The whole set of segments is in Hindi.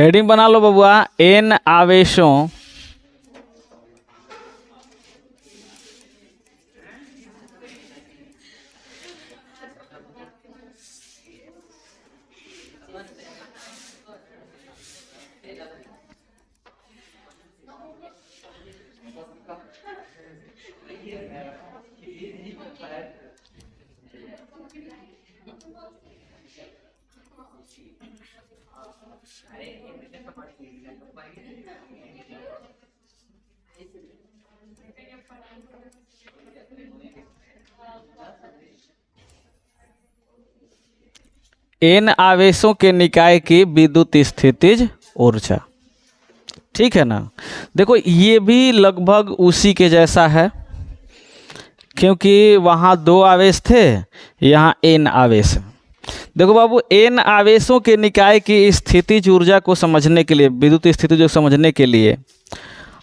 हेडिंग बना लो बबुआ, एन आवेशों एन आवेशों के निकाय की विद्युत स्थितिज ऊर्जा। ठीक है ना। देखो ये भी लगभग उसी के जैसा है, क्योंकि वहाँ दो आवेश थे, यहाँ एन आवेश है। देखो बाबू, एन आवेशों के निकाय की स्थितिज ऊर्जा को समझने के लिए, विद्युत स्थितिज को समझने के लिए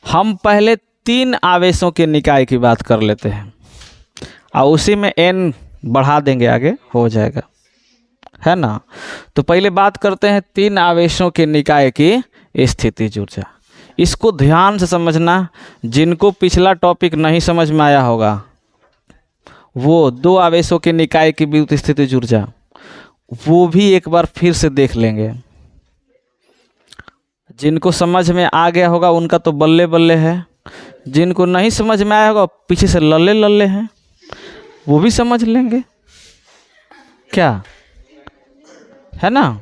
हम पहले तीन आवेशों के निकाय की बात कर लेते हैं और उसी में एन बढ़ा देंगे, आगे हो जाएगा, है ना। तो पहले बात करते हैं तीन आवेशों के निकाय की स्थितिज ऊर्जा। इसको ध्यान से समझना, जिनको पिछला टॉपिक नहीं समझ में आया होगा वो दो आवेशों के निकाय की विद्युत स्थितिज ऊर्जा वो भी एक बार फिर से देख लेंगे। जिनको समझ में आ गया होगा उनका तो बल्ले बल्ले है, जिनको नहीं समझ में आया होगा पीछे से लल्ले लल्ले हैं, वो भी समझ लेंगे, क्या है ना।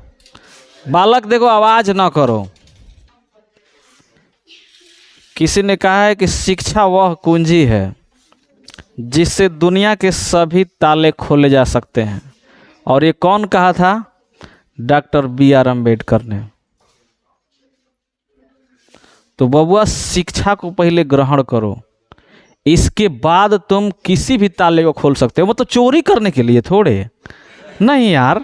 बालक देखो, आवाज ना करो। किसी ने कहा है कि शिक्षा वह कुंजी है जिससे दुनिया के सभी ताले खोले जा सकते हैं, और ये कौन कहा था? Doctor B R. अम्बेडकर ने। तो बबुआ, शिक्षा को पहले ग्रहण करो, इसके बाद तुम किसी भी ताले को खोल सकते हो। मतलब चोरी करने के लिए थोड़े नहीं यार,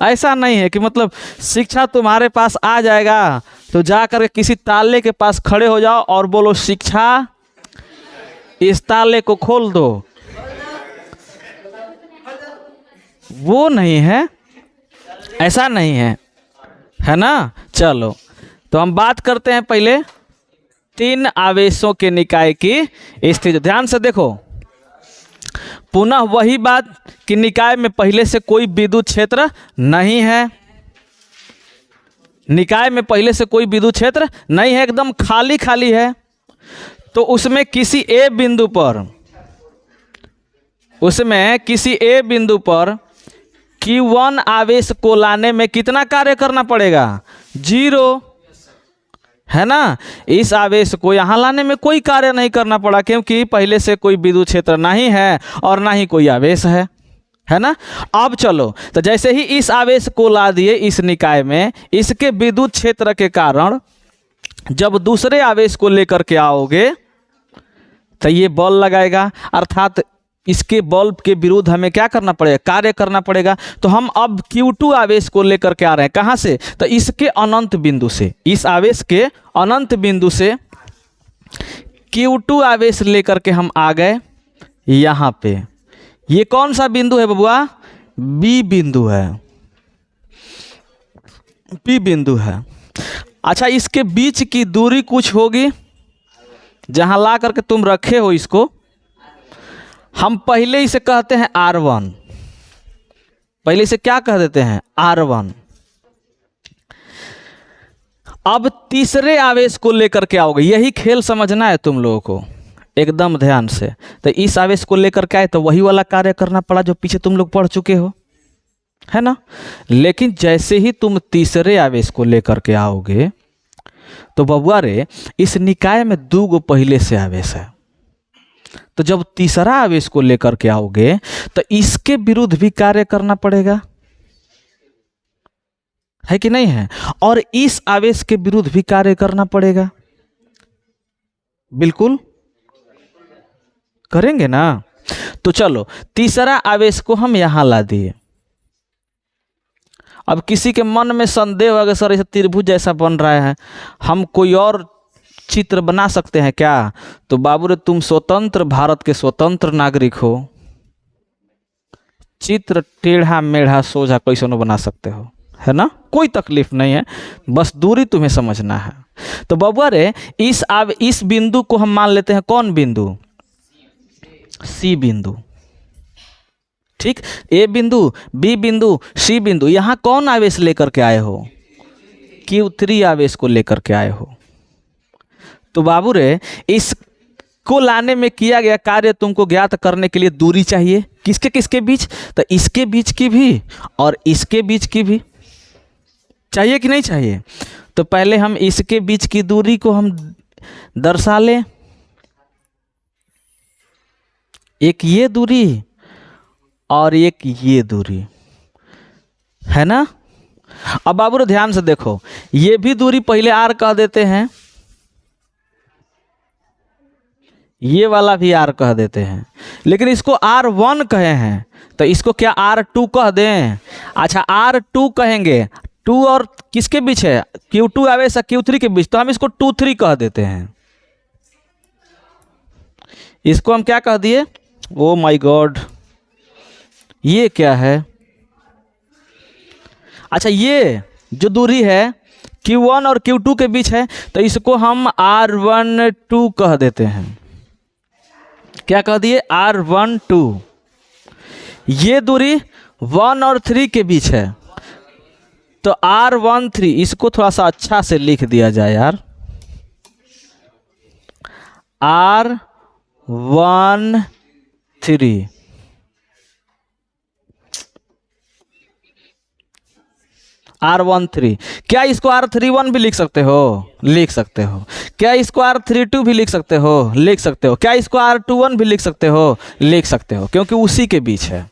ऐसा नहीं है कि मतलब शिक्षा तुम्हारे पास आ जाएगा तो जा कर के किसी ताले के पास खड़े हो जाओ और बोलो शिक्षा इस ताले को खोल दो, वो नहीं है, ऐसा नहीं है ना। चलो, तो हम बात करते हैं पहले तीन आवेशों के निकाय की स्थिति। ध्यान से देखो, पुनः वही बात कि निकाय में पहले से कोई विद्युत क्षेत्र नहीं है, निकाय में पहले से कोई विद्युत क्षेत्र नहीं है, एकदम खाली खाली है। तो उसमें किसी ए बिंदु पर Q1 आवेश को लाने में कितना कार्य करना पड़ेगा? 0, है ना। इस आवेश को यहाँ लाने में कोई कार्य नहीं करना पड़ा, क्योंकि पहले से कोई विद्युत क्षेत्र नहीं है और ना ही कोई आवेश है ना। अब चलो, तो जैसे ही इस आवेश को ला दिए इस निकाय में, इसके विद्युत क्षेत्र के कारण जब दूसरे आवेश को लेकर के आओगे तो ये बल लगाएगा, अर्थात इसके बल के विरुद्ध हमें क्या करना पड़ेगा? कार्य करना पड़ेगा। तो हम अब Q2 आवेश को लेकर के आ रहे हैं, कहाँ से? तो इसके अनंत बिंदु से, इस आवेश के अनंत बिंदु से Q2 आवेश लेकर के हम आ गए यहाँ पे। ये कौन सा बिंदु है बबुआ? B बिंदु है, B बिंदु है। अच्छा, इसके बीच की दूरी कुछ होगी, जहाँ ला करके तुम रखे हो इसको हम पहले इसे कहते हैं R1, पहले इसे क्या कह देते हैं? R1। अब तीसरे आवेश को लेकर के आओगे, यही खेल समझना है तुम लोगों को एकदम ध्यान से। तो इस आवेश को लेकर के आए तो वही वाला कार्य करना पड़ा जो पीछे तुम लोग पढ़ चुके हो, है ना। लेकिन जैसे ही तुम तीसरे आवेश को लेकर के आओगे तो बबुआ रे, इस निकाय में दो गो पहले से आवेश है, तो जब तीसरा आवेश को लेकर के आओगे तो इसके विरुद्ध भी कार्य करना पड़ेगा, है कि नहीं है। और इस आवेश के विरुद्ध भी कार्य करना पड़ेगा, बिल्कुल करेंगे ना। तो चलो, तीसरा आवेश को हम यहां ला दिए। अब किसी के मन में संदेह होगा, सर ऐसा त्रिभुज जैसा बन रहा है, हम कोई और चित्र बना सकते हैं क्या? तो बाबू रे, तुम स्वतंत्र भारत के स्वतंत्र नागरिक हो, चित्र टेढ़ा मेढ़ा सोझा कैसे न बना सकते हो, है ना, कोई तकलीफ नहीं है, बस दूरी तुम्हें समझना है। तो बबुआ रे इस बिंदु को हम मान लेते हैं कौन बिंदु, सी बिंदु। ठीक, ए बिंदु, बी बिंदु, सी बिंदु, यहाँ कौन आवेश लेकर के आए हो, Q3 आवेश को लेकर के आए हो। तो बाबू रे इसको लाने में किया गया कार्य तुमको ज्ञात करने के लिए दूरी चाहिए, किसके किसके बीच, तो इसके बीच की भी और इसके बीच की भी चाहिए कि नहीं चाहिए। तो पहले हम इसके बीच की दूरी को हम दर्शा लें, एक ये दूरी और एक ये दूरी, है ना। अब बाबू ध्यान से देखो, ये भी दूरी पहले R कह देते हैं, ये वाला भी R कह देते हैं, लेकिन इसको R1 कहे हैं, तो इसको क्या R2 कह दें। अच्छा R2 कहेंगे, 2 और किसके बीच है, Q2 आवेश Q3 के बीच, तो हम इसको 2,3 कह देते हैं। इसको हम क्या कह दिए, ओ माय गॉड, ये क्या है। अच्छा ये जो दूरी है Q1 और Q2 के बीच है, तो इसको हम R12 कह देते हैं। क्या कह दिए, R12। ये दूरी 1 और 3 के बीच है, तो R13, इसको थोड़ा सा अच्छा से लिख दिया जाए यार, R13। R13, क्या इसको R31 भी लिख सकते हो, लिख सकते हो। क्या इसको R32 भी लिख सकते हो, लिख सकते हो। क्या इसको R21 भी लिख सकते हो, लिख सकते हो, क्योंकि उसी के बीच है।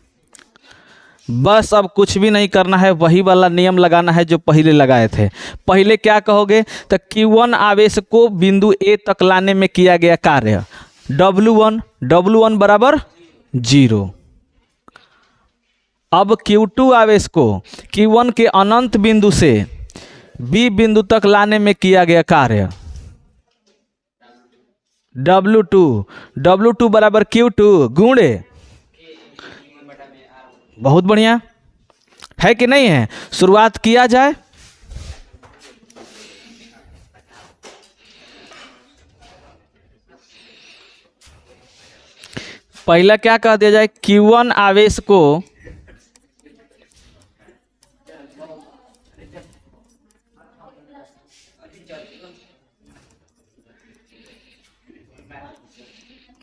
बस अब कुछ भी नहीं करना है, वही वाला नियम लगाना है जो पहले लगाए थे। पहले क्या कहोगे, तो Q1 आवेश को बिंदु A तक लाने में किया गया कार्य W1 बराबर 0। अब Q2 आवेश को Q1 के अनंत बिंदु से B बिंदु तक लाने में किया गया कार्य W2 बराबर Q2 गुणे, बहुत बढ़िया है कि नहीं है। शुरुआत किया जाए, पहला क्या कह दिया जाए, Q1 आवेश को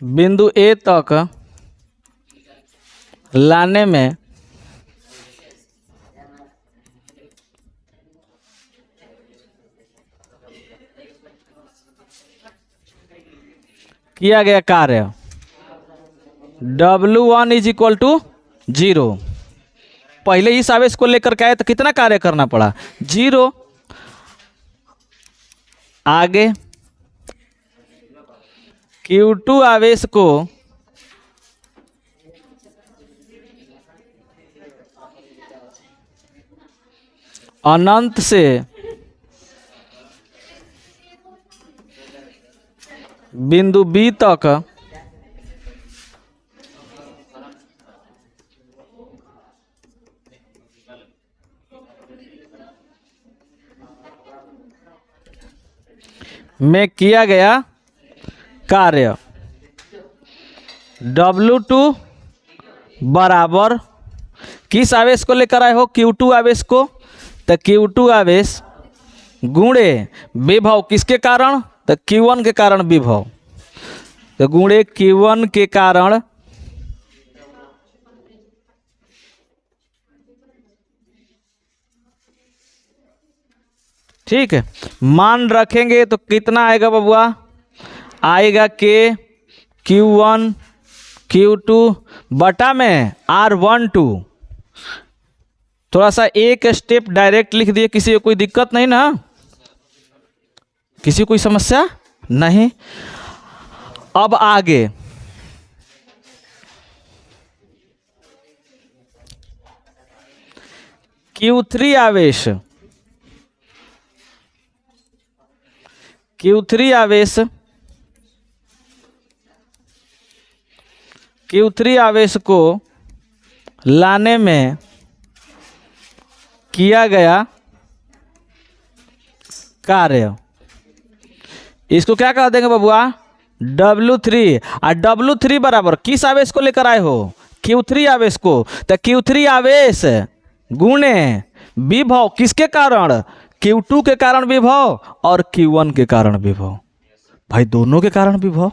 बिंदु A तक लाने में किया गया कार्य W1 इज इक्वल टू 0। पहले इस आवेश को लेकर के आए तो कितना कार्य करना पड़ा, 0। आगे Q2 आवेश को अनंत से बिंदु B तक में किया गया कार्य W2 बराबर किस आवेश को लेकर आए हो, Q2 आवेश को, तो Q2 आवेश गुणे विभव किसके कारण, तो Q1 के कारण विभव, तो गुणे Q1 के कारण ठीक है। मान रखेंगे तो कितना आएगा बबुआ, आएगा के Q1 Q2 बटा में R12। थोड़ा सा एक स्टेप डायरेक्ट लिख दिए, किसी को कोई दिक्कत नहीं ना, किसी को कोई समस्या नहीं। अब आगे Q3 आवेश Q3 आवेश को लाने में किया गया कार्य, इसको क्या कह देंगे बबुआ, W3। और W3 बराबर किस आवेश को लेकर आए हो, Q3 आवेश को। तो Q3 आवेश गुणे विभव किसके कारण, Q2 के कारण विभव और Q1 के कारण विभव। भाई दोनों के कारण विभव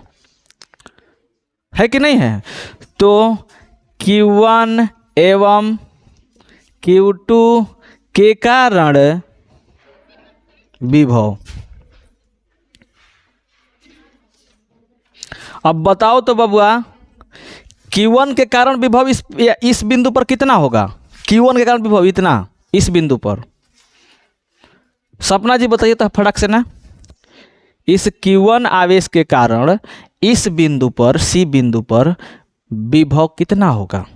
है कि नहीं है। तो Q1 एवं Q2 के कारण विभव। अब बताओ तो बबुआ, Q1 के कारण विभव इस बिंदु पर कितना होगा, Q1 के कारण विभव इतना इस बिंदु पर। सपना जी बताइए तो फटाक से ना, इस Q1 आवेश के कारण इस बिंदु पर C बिंदु पर विभव कितना होगा।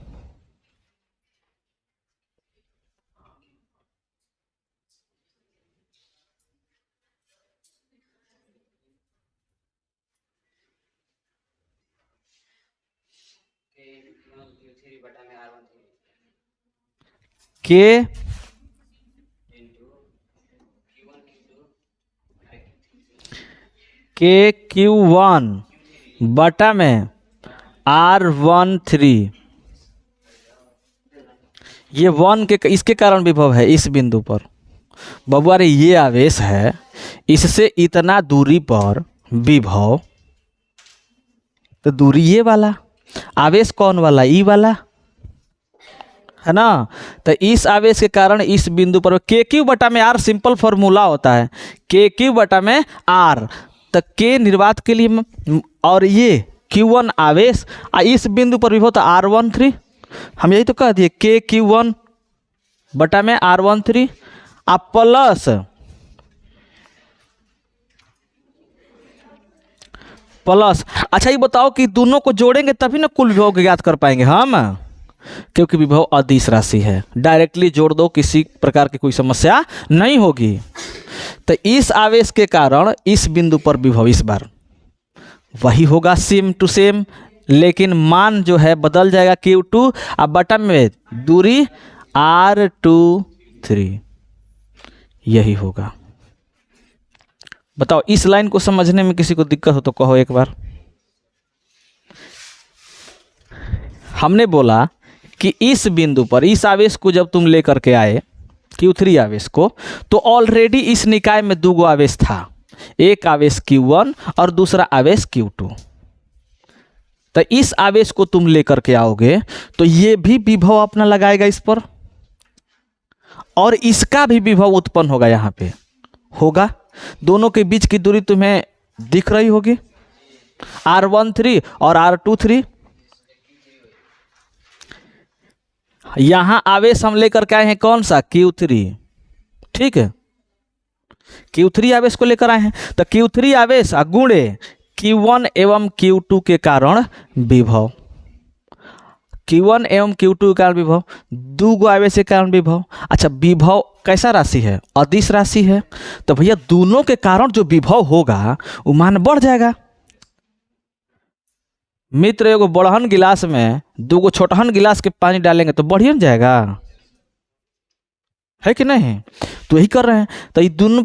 के Q1 बटा में R13, ये 1 के इसके कारण विभव है इस बिंदु पर। बबुआ रे ये आवेश है, इससे इतना दूरी पर विभव, तो दूरी ये वाला, आवेश कौन वाला, ई वाला है ना। तो इस आवेश के कारण इस बिंदु पर KQ बटा में R सिंपल फॉर्मूला होता है, KQ बटा में R। तो K निर्वात के लिए और ये Q1 आवेश इस बिंदु पर विभव तो R13, हम यही तो कह दिए KQ1 बटा में R13 आप प्लस। अच्छा ये बताओ कि दोनों को जोड़ेंगे तभी ना कुल विभव को ज्ञात कर पाएंगे हम, क्योंकि विभव अदिश राशि है, डायरेक्टली जोड़ दो, किसी प्रकार की कोई समस्या नहीं होगी। तो इस आवेश के कारण इस बिंदु पर विभव इस बार वही होगा सेम टू सेम, लेकिन मान जो है बदल जाएगा Q2 अब बटा में दूरी R23, यही होगा। बताओ इस लाइन को समझने में किसी को दिक्कत हो तो कहो एक बार। हमने बोला कि इस बिंदु पर इस आवेश को जब तुम लेकर के आए Q3 आवेश को, तो ऑलरेडी इस निकाय में दो आवेश था, एक आवेश Q1 और दूसरा आवेश Q2। तो इस आवेश को तुम लेकर के आओगे तो ये भी विभव अपना लगाएगा इस पर, और इसका भी विभव उत्पन्न होगा, यहाँ पे होगा। दोनों के बीच की दूरी तुम्हें दिख रही होगी, R13 और R23। यहां आवेश हम लेकर के आए हैं कौन सा, Q3, ठीक है, Q3 आवेश को लेकर आए हैं। तो Q3 आवेश गुणे Q1 एवं Q2 के कारण विभव, Q1 एवं Q2 के कारण विभव, दो आवेश के कारण विभव। अच्छा विभव कैसा राशि है, अदिश राशि है, तो भैया दोनों के कारण जो विभव होगा वो मान बढ़ जाएगा। मित्र एगो बड़हन गिलास में दो छोटहन गिलास के पानी डालेंगे तो बढ़िया जाएगा, है कि नहीं। तो यही कर रहे हैं, तो ये दोनों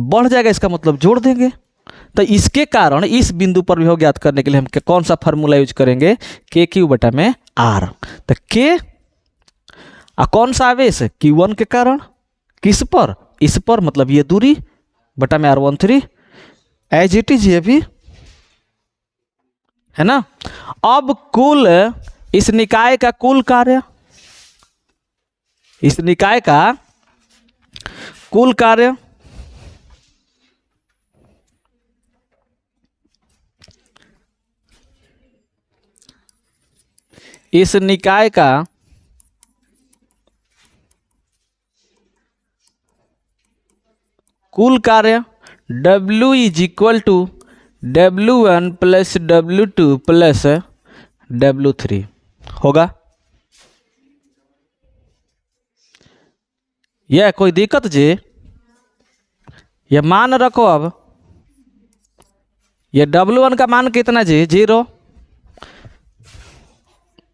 बढ़ जाएगा, इसका मतलब जोड़ देंगे। तो इसके कारण इस बिंदु पर विभव ज्ञात करने के लिए हम कौन सा फार्मूला यूज करेंगे, KQ बटा में R। तो K कौन सा आवेश, Q1 के कारण, किस पर, इस पर, मतलब ये दूरी बटा में R13, एज इट इज ये भी है ना। अब कुल इस निकाय का कुल कार्य, इस निकाय का कुल कार्य इस निकाय का कुल कार्य W is equal to W1 plus W2 plus W3 होगा। यह कोई दिक्कत जी, यह मान रखो। अब यह W1 का मान कितना जी, 0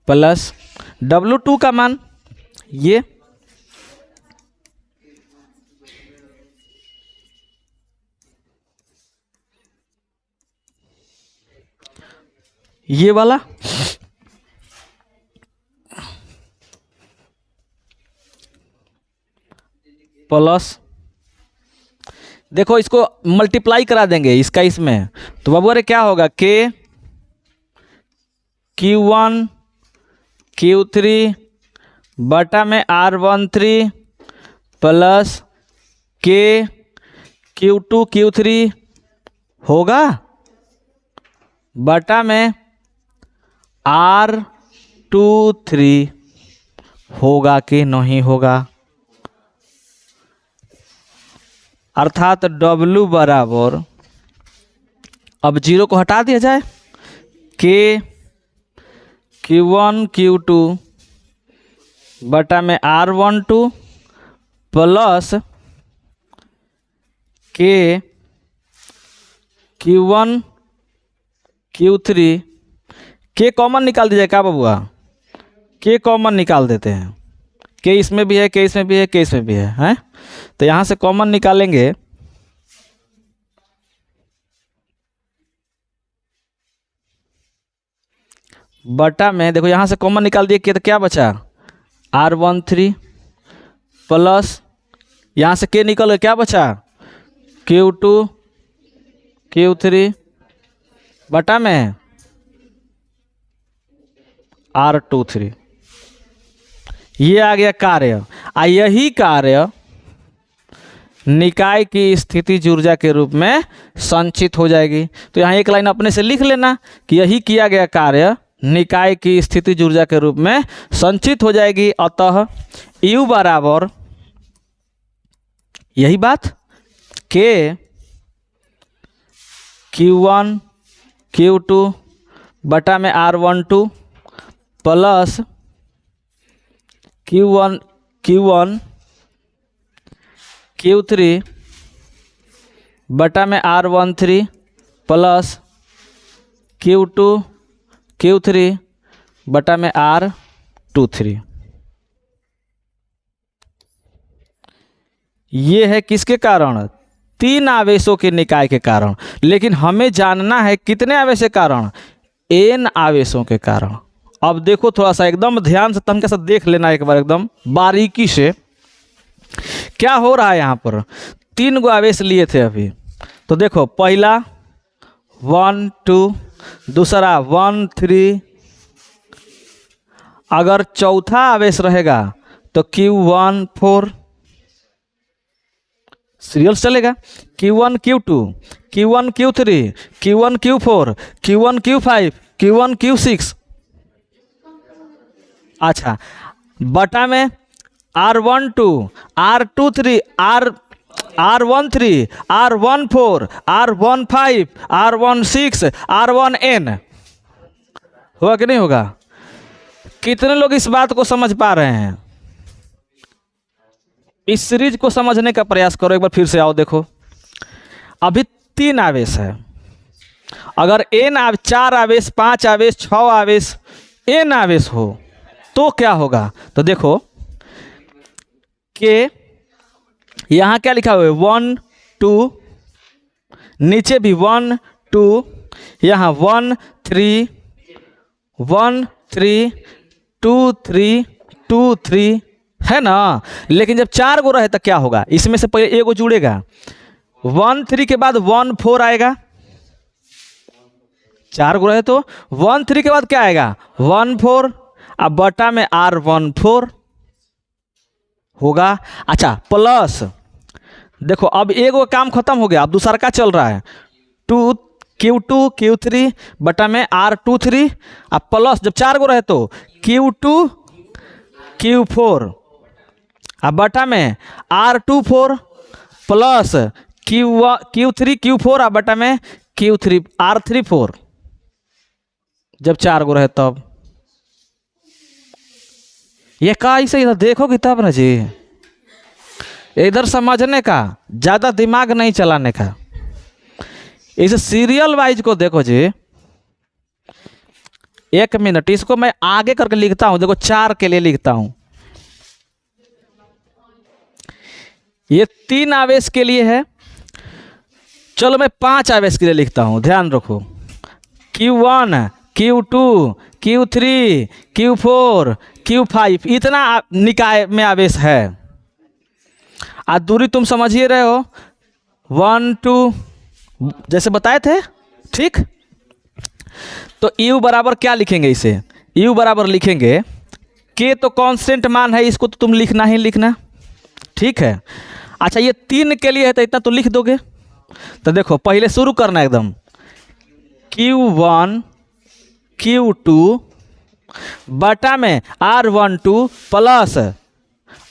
प्लस W2 का मान ये ये वाला प्लस, देखो इसको मल्टीप्लाई करा देंगे इसका इसमें, तो बाबू अरे क्या होगा, के Q1 Q3 बटा में R13 प्लस के Q2 Q3 होगा बटा में R23 होगा कि नहीं होगा, अर्थात W बराबर, अब जीरो को हटा दिया जाए, के Q1 Q2 बटा में R12 प्लस के Q1 Q3, के कॉमन निकाल दीजिए क्या बबुआ, के कॉमन निकाल देते हैं, के इसमें भी है, के इसमें भी है, के इसमें भी है, हैं? तो यहाँ से कॉमन निकालेंगे, बटा में देखो यहाँ से कॉमन निकाल दिए के, तो क्या बचा R13 प्लस यहाँ से के निकल गया, क्या बचा Q2 Q3 बटा में R23, ये आ गया कार्य। यही कार्य निकाय की स्थितिज ऊर्जा के रूप में संचित हो जाएगी। तो यहाँ एक लाइन अपने से लिख लेना कि यही किया गया कार्य निकाय की स्थितिज ऊर्जा के रूप में संचित हो जाएगी। अतः U बराबर यही बात, के Q1 Q2 बटा में R12 प्लस Q1 Q3 बटा में R13 प्लस Q2 Q3 बटा में R23। ये है किसके कारण, तीन आवेशों के निकाय के कारण। लेकिन हमें जानना है कितने आवेश के कारण, n आवेशों के कारण। अब देखो थोड़ा सा एकदम ध्यान से तनके साथ देख लेना एक बार एकदम बारीकी से, क्या हो रहा है यहाँ पर। तीन गो आवेश लिए थे अभी, तो देखो पहला 1 2, दूसरा 1 3, अगर चौथा आवेश रहेगा तो Q1 4 सीरियल चलेगा, Q1 Q2 Q1 Q3 Q1 Q4 Q1 Q5 Q1 Q6। अच्छा, बटा में R12 R23 R13 R14 R15 R16 R1N होगा कि नहीं होगा। कितने लोग इस बात को समझ पा रहे हैं, इस सीरीज को समझने का प्रयास करो एक बार फिर से। आओ देखो, अभी तीन आवेश है, अगर n 4 आवेश 5 आवेश 6 आवेश n आवेश हो तो क्या होगा। तो देखो के यहाँ क्या लिखा हुआ है 1 2, नीचे भी 1 2, यहाँ 1 3 1 3 2 3 2 3 है ना। लेकिन जब 4 गो रहे तो क्या होगा, इसमें से पहले एक गो जुड़ेगा, 1 3 के बाद 1 4 आएगा, 4 गो रहे तो 1 3 के बाद क्या आएगा 1 4, अब बटा में R14 होगा। अच्छा, प्लस देखो अब एक वो काम खत्म हो गया, अब दूसरा का चल रहा है, Q2 Q3 बटा में R23, अब प्लस जब 4 गो रहे तो Q2 Q4, अब बटा में R24 प्लस Q3 Q4, अब बटा में Q3 R34, जब 4 गो रहे तब। ये का ऐसे इधर देखोगे तब ना जी, इधर समझने का, ज़्यादा दिमाग नहीं चलाने का। इस सीरियल वाइज को देखो जी, 1 मिनट, इसको मैं आगे करके लिखता हूं। देखो 4 के लिए लिखता हूं, ये 3 आवेश के लिए है। चलो मैं 5 आवेश के लिए लिखता हूं, ध्यान रखो, Q1 Q2, Q3, Q4, Q5, इतना निकाय में आवेश है। आज दूरी तुम समझ ही रहे हो, 1 2 जैसे बताए थे, ठीक। तो U बराबर क्या लिखेंगे इसे, U बराबर लिखेंगे K तो कांस्टेंट मान है, इसको तो तुम लिखना ही लिखना, ठीक है। अच्छा ये 3 के लिए है तो इतना तो लिख दोगे। तो देखो पहले शुरू करना एकदम, Q1 Q2 बटा में R12 प्लस,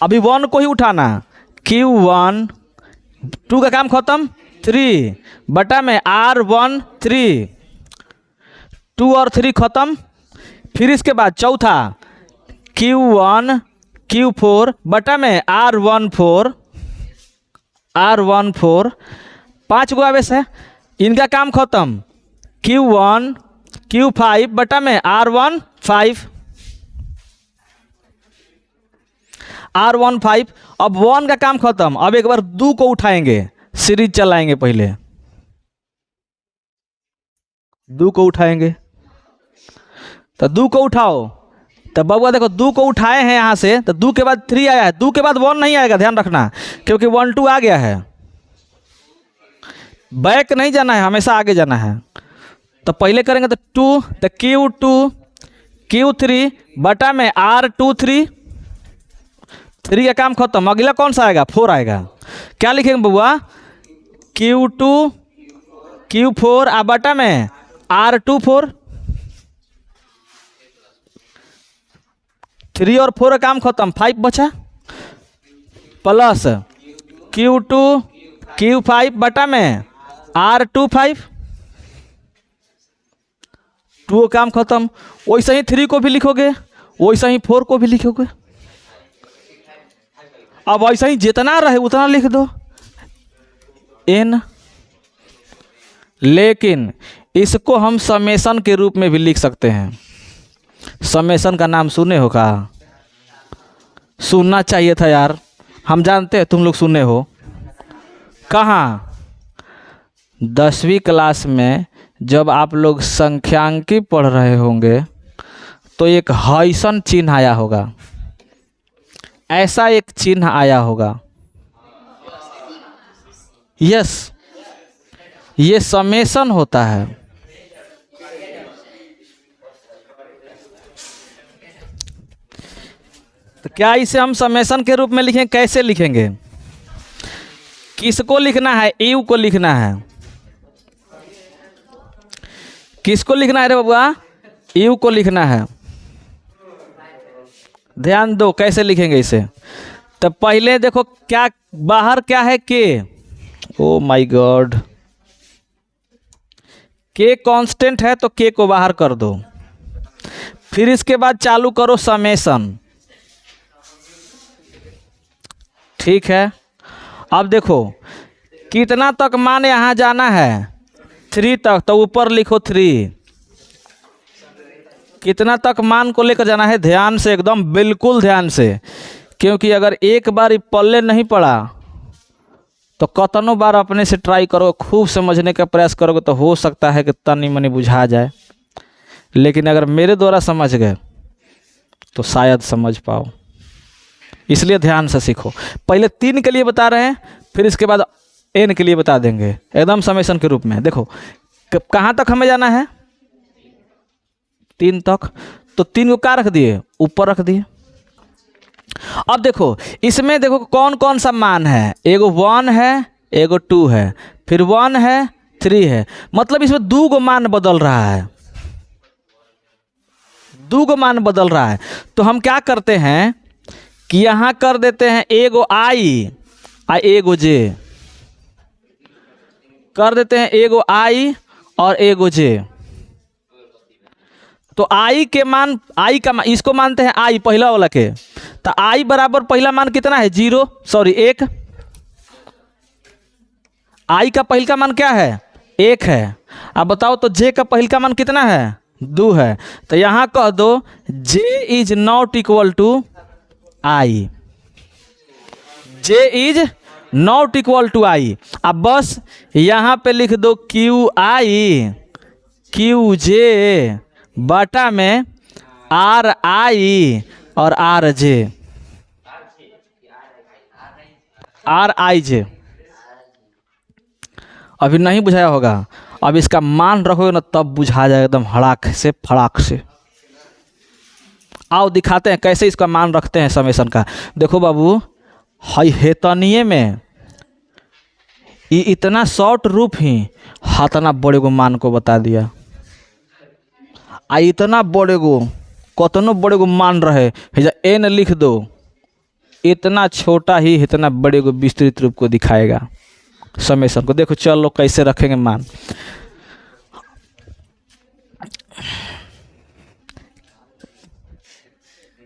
अभी 1 को ही उठाना, Q1, 2 का काम खत्म, 3 बटा में R13, 2 और 3 खत्म। फिर इसके बाद चौथा Q1 Q4 बटा में R14, 5 गो आवेश है, इनका काम खत्म, Q1 Q5 बटा में R15, अब 1 का काम खत्म। अब एक बार 2 को उठाएंगे, सीरीज चलाएंगे, पहले 2 को उठाएंगे, तो 2 को उठाओ, तब बबुआ देखो 2 को उठाए हैं यहाँ से, तो 2 के बाद 3 आया है, 2 के बाद 1 नहीं आएगा, ध्यान रखना, क्योंकि 1 2 आ गया है, बैक नहीं जाना है, हमेशा आगे जाना है। तो पहले करेंगे तो 2, तो Q2 Q3 बटा में R23, 3 का काम खत्म। अगला कौन सा आएगा, 4 आएगा। क्या लिखेंगे बबुआ, Q2 Q4 आ बटा में R24, 3 और 4 का काम खत्म, 5 बचा, प्लस Q2 Q5 बटा में R25, 2 का काम खत्म। वैसे ही 3 को भी लिखोगे, वैसे ही 4 को भी लिखोगे, अब ऐसा ही जितना रहे उतना लिख दो n, लेकिन इसको हम समेशन के रूप में भी लिख सकते हैं। समेशन का नाम सुने हो का, सुनना चाहिए था यार, हम जानते हैं तुम लोग सुने हो। कहाँ, 10वीं क्लास में जब आप लोग संख्यांकी पढ़ रहे होंगे तो एक हाइसन चिन्ह आया होगा, ऐसा एक चिन्ह आया होगा, यस, ये समेशन होता है। तो क्या इसे हम समेशन के रूप में लिखें, कैसे लिखेंगे, किसको लिखना है, यू को लिखना है, किसको लिखना है रे बबुआ, यू को लिखना है। ध्यान दो कैसे लिखेंगे इसे। तो पहले देखो क्या बाहर क्या है, के, ओ माय गॉड, के कांस्टेंट है तो के को बाहर कर दो, फिर इसके बाद चालू करो समेशन, ठीक है। अब देखो कितना तक मान यहाँ जाना है, 3 तक, तो ऊपर लिखो 3, कितना तक मान को लेकर जाना है, ध्यान से, एकदम बिल्कुल ध्यान से, क्योंकि अगर एक बार पल्ले नहीं पड़ा तो कतनों बार अपने से ट्राई करो, खूब समझने का प्रयास करोगे तो हो सकता है कि तनी मनी बुझा जाए, लेकिन अगर मेरे द्वारा समझ गए तो शायद समझ पाओ, इसलिए ध्यान से सीखो। पहले 3 के लिए बता रहे हैं, फिर इसके बाद n के लिए बता देंगे, एकदम समेशन के रूप में। देखो कहाँ तक हमें जाना है, 3 तक, तो 3 को क्या रख दिए, ऊपर रख दिए। अब देखो इसमें देखो कौन कौन सा मान है, एगो 1 है, एगो 2 है, फिर 1 है, 3 है, मतलब इसमें 2 गो मान बदल रहा है, 2 गो मान बदल रहा है। तो हम क्या करते हैं कि यहाँ कर देते हैं एगो i एगो j, कर देते हैं एगो i और एगो j। तो i के मान, i का मान, इसको मानते हैं i पहला वाला के, तो i बराबर पहला मान कितना है, 1। i का पहला मान क्या है, 1 है। अब बताओ तो j का पहला मान कितना है, 2 है। तो यहाँ कह दो j is not equal to i, j is not equal to i। अब बस यहाँ पे लिख दो qi qj बटा में आर आई और आर जे, आर आई जे। अभी नहीं बुझाया होगा, अब इसका मान रखोगे ना तब बुझा जाएगा एकदम हड़ाक से फड़ाक से। आओ दिखाते हैं कैसे इसका मान रखते हैं समेशन का। देखो बाबू, हई हेतनीय में ये इतना शॉर्ट रूप ही हाथना बड़े गो मान को बता दिया। आ इतना बड़े गो कतनो बड़े गो मान रहे हेजा एन लिख दो, इतना छोटा ही इतना बड़े को विस्तृत रूप को दिखाएगा समेशन को। देखो चलो कैसे रखेंगे मान।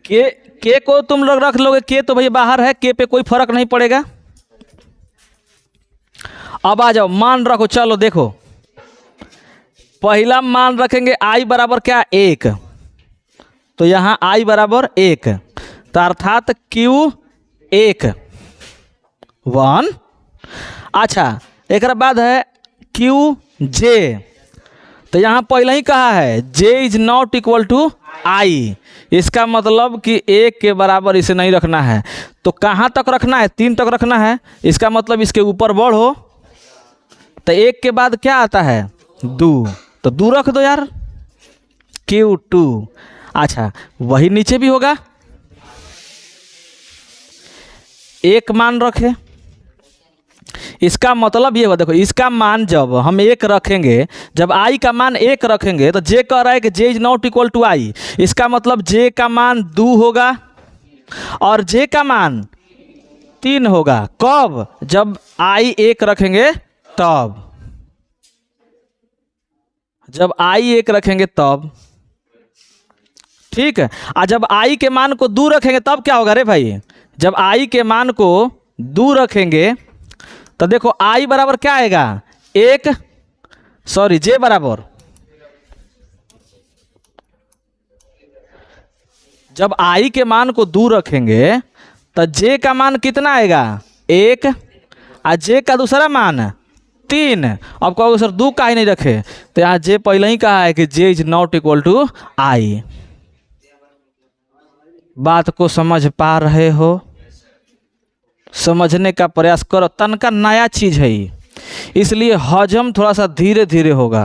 के को तुम लोग रख लोगे, के तो भैया बाहर है, के पे कोई फर्क नहीं पड़ेगा। अब आ जाओ मान रखो। चलो देखो, पहला मान रखेंगे आई बराबर क्या, 1। तो यहाँ आई बराबर 1, तो अर्थात Q 1 1। अच्छा, एक बाद है Q J, तो यहाँ पहले ही कहा है J is not equal to i. इसका मतलब कि 1 के बराबर इसे नहीं रखना है। तो कहाँ तक रखना है, 3 तक रखना है। इसका मतलब इसके ऊपर बढ़ो, तो 1 के बाद क्या आता है 2, तो 2 रख दो यार, Q2। अच्छा, वही नीचे भी होगा, 1 मान रखे। इसका मतलब ये हुआ, देखो इसका मान जब हम 1 रखेंगे, जब आई का मान 1 रखेंगे तो जे कह रहा है कि जे is not equal to i. इसका मतलब जे का मान 2 होगा और जे का मान 3 होगा। कब, जब आई 1 रखेंगे तब, जब आई 1 रखेंगे तब, ठीक है। और जब आई के मान को 2 रखेंगे तब क्या होगा रे भाई, जब आई के मान को 2 रखेंगे तो देखो आई बराबर क्या आएगा 1, सॉरी जे बराबर, जब आई के मान को 2 रखेंगे तो जे का मान कितना आएगा 1, और जे का दूसरा मान 3। अब कहोगे सर 2 का ही नहीं रखे, तो यहाँ जे पहले ही कहा है कि जे इज नॉट इक्वल टू आई। बात को समझ पा रहे हो, समझने का प्रयास करो। तनका नया चीज है ये, इसलिए हजम थोड़ा सा धीरे धीरे होगा।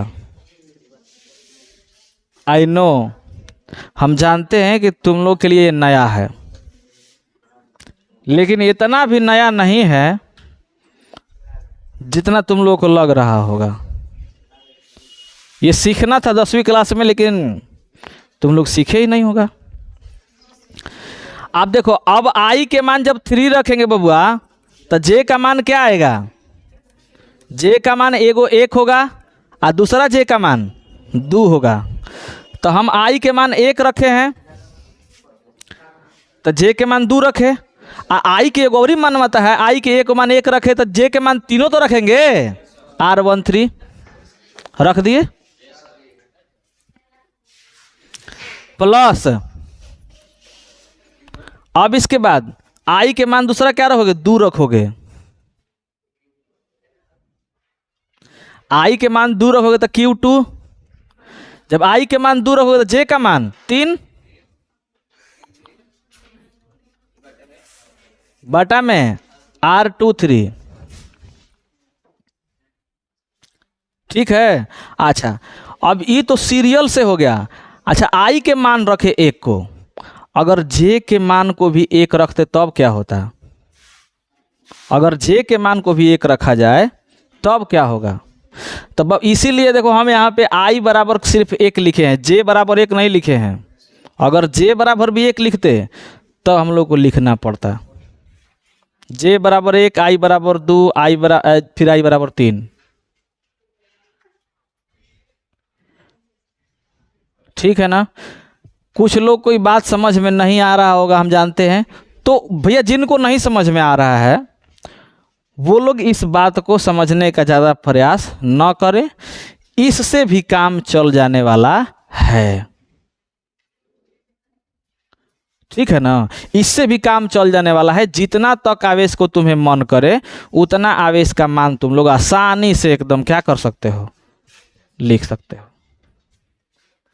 आई नो, हम जानते हैं कि तुम लोग के लिए ये नया है, लेकिन इतना भी नया नहीं है जितना तुम लोग को लग रहा होगा। ये सीखना था 10वीं क्लास में, लेकिन तुम लोग सीखे ही नहीं होगा। आप देखो, अब आई के मान जब 3 रखेंगे बबुआ, तो जे का मान क्या आएगा, जे का मान एगो 1 होगा और दूसरा जे का मान 2 होगा। तो हम आई के मान 1 रखे हैं, तो जे के मान 2 रखे। आई के एगो और ही मानता है, आई के एक मान 1 रखे तो जे के मान तीनों तो रखेंगे, R13 रख दिए, प्लस अब इसके बाद आई के मान दूसरा क्या रखोगे 2 रखोगे, आई के मान 2 रखोगे तो Q2, जब आई के मान 2 रखोगे तो जे का मान 3 बटा में R23, ठीक है। अच्छा, अब ये तो सीरियल से हो गया। अच्छा, आई के मान रखे 1 को, अगर जे के मान को भी 1 रखते तब क्या होता, अगर जे के मान को भी 1 रखा जाए तब क्या होगा। तब इसीलिए देखो हम यहाँ पे आई बराबर सिर्फ 1 लिखे हैं, जे बराबर 1 नहीं लिखे हैं। अगर जे बराबर भी 1 लिखते तो हम लोग को लिखना पड़ता जे बराबर 1, आई बराबर 2, आई बराबर फिर आई बराबर 3, ठीक है ना। कुछ लोग कोई बात समझ में नहीं आ रहा होगा, हम जानते हैं। तो भैया जिनको नहीं समझ में आ रहा है वो लोग इस बात को समझने का ज़्यादा प्रयास न करें, इससे भी काम चल जाने वाला है, ठीक है ना। इससे भी काम चल जाने वाला है। जितना तक आवेश को तुम्हें मन करे उतना आवेश का मान तुम लोग आसानी से एकदम क्या कर सकते हो, लिख सकते हो,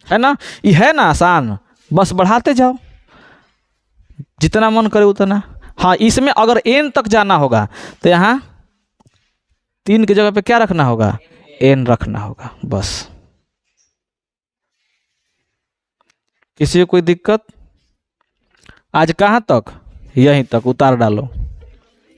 है ना, ये है ना आसान, बस बढ़ाते जाओ जितना मन करे उतना। हाँ, इसमें अगर n तक जाना होगा तो यहाँ 3 की जगह पे क्या रखना होगा, n रखना होगा बस। किसी को कोई दिक्कत? आज कहाँ तक, यहीं तक उतार डालो।